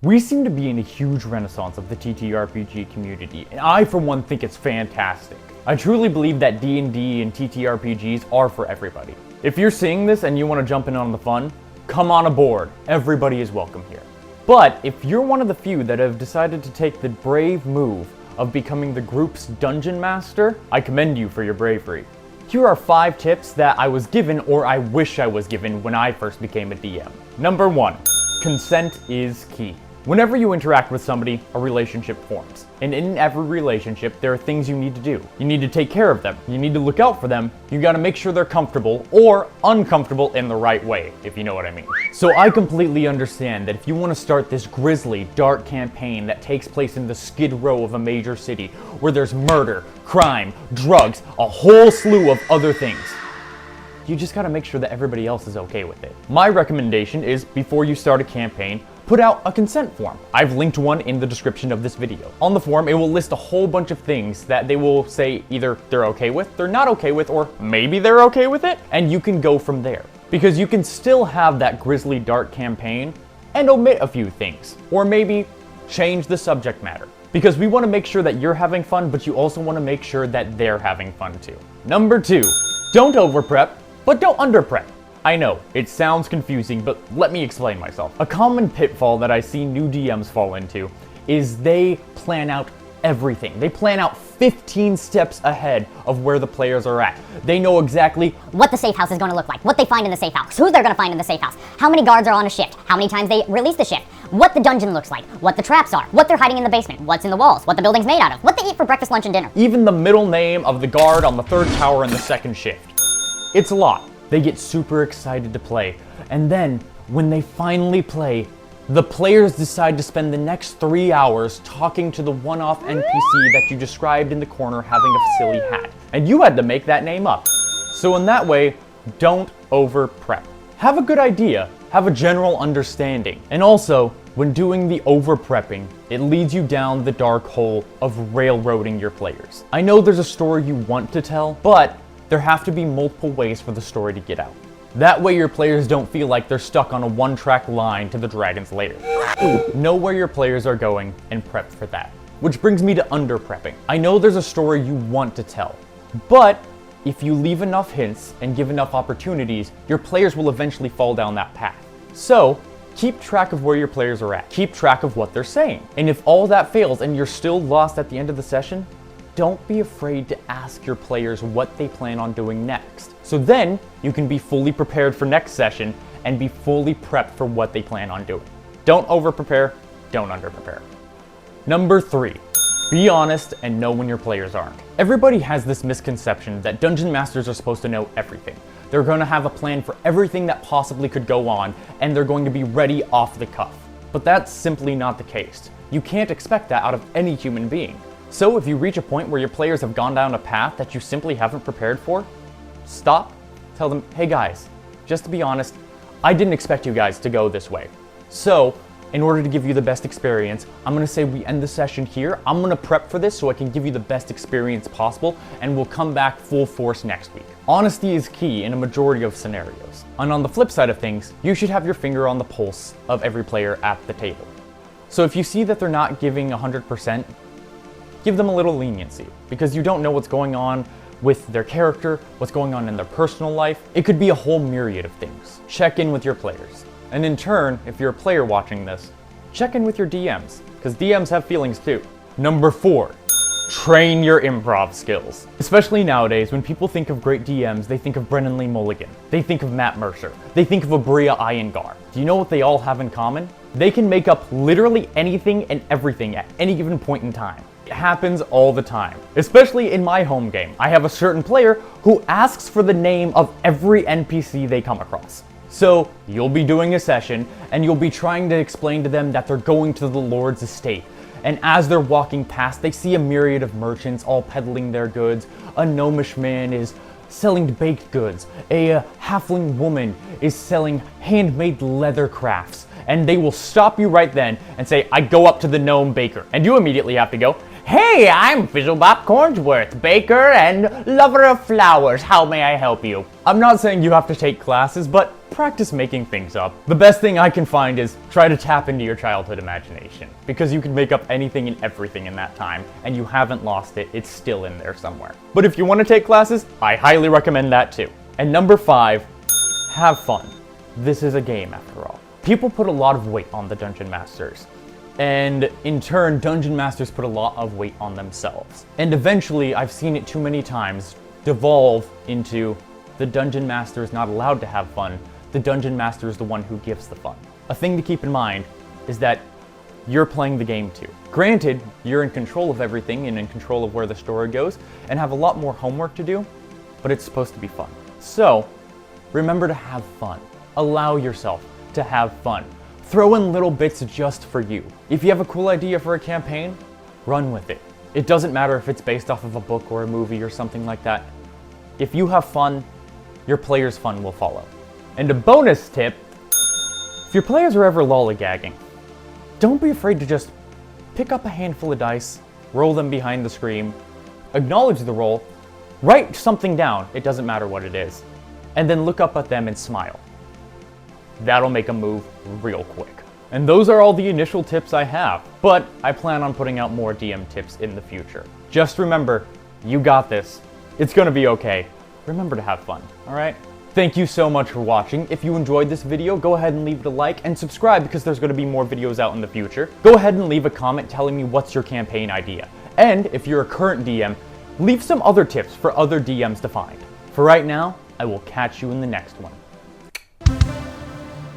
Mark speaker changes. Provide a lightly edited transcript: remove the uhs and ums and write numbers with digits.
Speaker 1: We seem to be in a huge renaissance of the TTRPG community, and I for one think it's fantastic. I truly believe that D&D and TTRPGs are for everybody. If you're seeing this and you want to jump in on the fun, come on aboard. Everybody is welcome here. But if you're one of the few that have decided to take the brave move of becoming the group's dungeon master, I commend you for your bravery. Here are 5 tips that I was given, or I wish I was given, when I first became a DM. Number 1, consent is key. Whenever you interact with somebody, a relationship forms. And in every relationship, there are things you need to do. You need to take care of them. You need to look out for them. You gotta make sure they're comfortable or uncomfortable in the right way, if you know what I mean. So I completely understand that if you want to start this grisly, dark campaign that takes place in the Skid Row of a major city, where there's murder, crime, drugs, a whole slew of other things, you just gotta make sure that everybody else is okay with it. My recommendation is, before you start a campaign, put out a consent form. I've linked one in the description of this video. On the form, it will list a whole bunch of things that they will say either they're okay with, they're not okay with, or maybe they're okay with it, and you can go from there. Because you can still have that grisly dark campaign and omit a few things, or maybe change the subject matter. Because we want to make sure that you're having fun, but you also want to make sure that they're having fun too. Number 2, don't over prep, but don't under prep. I know, it sounds confusing, but let me explain myself. A common pitfall that I see new DMs fall into is they plan out everything. They plan out 15 steps ahead of where the players are at. They know exactly
Speaker 2: what the safe house is going to look like, what they find in the safe house, who they're going to find in the safe house, how many guards are on a shift, how many times they release the shift, what the dungeon looks like, what the traps are, what they're hiding in the basement, what's in the walls, what the building's made out of, what they eat for breakfast, lunch, and dinner.
Speaker 1: Even the middle name of the guard on the 3rd tower in the 2nd shift. It's a lot. They get super excited to play, and then when they finally play, the players decide to spend the next 3 hours talking to the one-off NPC that you described in the corner having a silly hat, and you had to make that name up. So in that way, don't over prep. Have a good idea, have a general understanding, and also, when doing the over prepping, it leads you down the dark hole of railroading your players. I know there's a story you want to tell, but there have to be multiple ways for the story to get out. That way your players don't feel like they're stuck on a one-track line to the dragon's lair. Know where your players are going and prep for that. Which brings me to under-prepping. I know there's a story you want to tell, but if you leave enough hints and give enough opportunities, your players will eventually fall down that path. So, keep track of where your players are at. Keep track of what they're saying. And if all that fails and you're still lost at the end of the session, don't be afraid to ask your players what they plan on doing next. So then you can be fully prepared for next session and be fully prepped for what they plan on doing. Don't over prepare, don't under prepare. Number 3, be honest and know when your players aren't. Everybody has this misconception that dungeon masters are supposed to know everything. They're going to have a plan for everything that possibly could go on, and they're going to be ready off the cuff. But that's simply not the case. You can't expect that out of any human being. So if you reach a point where your players have gone down a path that you simply haven't prepared for, stop, tell them, hey guys, just to be honest, I didn't expect you guys to go this way. So, in order to give you the best experience, I'm going to say we end the session here. I'm going to prep for this so I can give you the best experience possible, and we'll come back full force next week. Honesty is key in a majority of scenarios. And on the flip side of things, you should have your finger on the pulse of every player at the table. So if you see that they're not giving 100%, give them a little leniency, because you don't know what's going on with their character, what's going on in their personal life. It could be a whole myriad of things. Check in with your players. And in turn, if you're a player watching this, check in with your DMs, because DMs have feelings too. Number 4, train your improv skills. Especially nowadays, when people think of great DMs, they think of Brennan Lee Mulligan. They think of Matt Mercer. They think of Abria Iyengar. Do you know what they all have in common? They can make up literally anything and everything at any given point in time. It happens all the time, especially in my home game. I have a certain player who asks for the name of every NPC they come across. So you'll be doing a session and you'll be trying to explain to them that they're going to the Lord's estate. And as they're walking past, they see a myriad of merchants all peddling their goods. A gnomish man is selling baked goods. A halfling woman is selling handmade leather crafts. And they will stop you right then and say, I go up to the gnome baker. And you immediately have to go, hey, I'm Fizzlebop Cornsworth, baker and lover of flowers. How may I help you? I'm not saying you have to take classes, but practice making things up. The best thing I can find is try to tap into your childhood imagination, because you can make up anything and everything in that time, and you haven't lost it, it's still in there somewhere. But if you want to take classes, I highly recommend that too. And number 5, have fun. This is a game after all. People put a lot of weight on the Dungeon Masters, and in turn, Dungeon Masters put a lot of weight on themselves. And eventually, I've seen it too many times devolve into the Dungeon Master is not allowed to have fun. The Dungeon Master is the one who gives the fun. A thing to keep in mind is that you're playing the game too. Granted, you're in control of everything and in control of where the story goes and have a lot more homework to do, but it's supposed to be fun. So, remember to have fun. Allow yourself to have fun. Throw in little bits just for you. If you have a cool idea for a campaign, run with it. It doesn't matter if it's based off of a book or a movie or something like that. If you have fun, your players' fun will follow. And a bonus tip, if your players are ever lollygagging, don't be afraid to just pick up a handful of dice, roll them behind the screen, acknowledge the roll, write something down, it doesn't matter what it is, and then look up at them and smile. That'll make them move real quick. And those are all the initial tips I have, but I plan on putting out more DM tips in the future. Just remember, you got this. It's gonna be okay. Remember to have fun, alright? Thank you so much for watching. If you enjoyed this video, go ahead and leave it a like and subscribe because there's going to be more videos out in the future. Go ahead and leave a comment telling me what's your campaign idea. And if you're a current DM, leave some other tips for other DMs to find. For right now, I will catch you in the next one.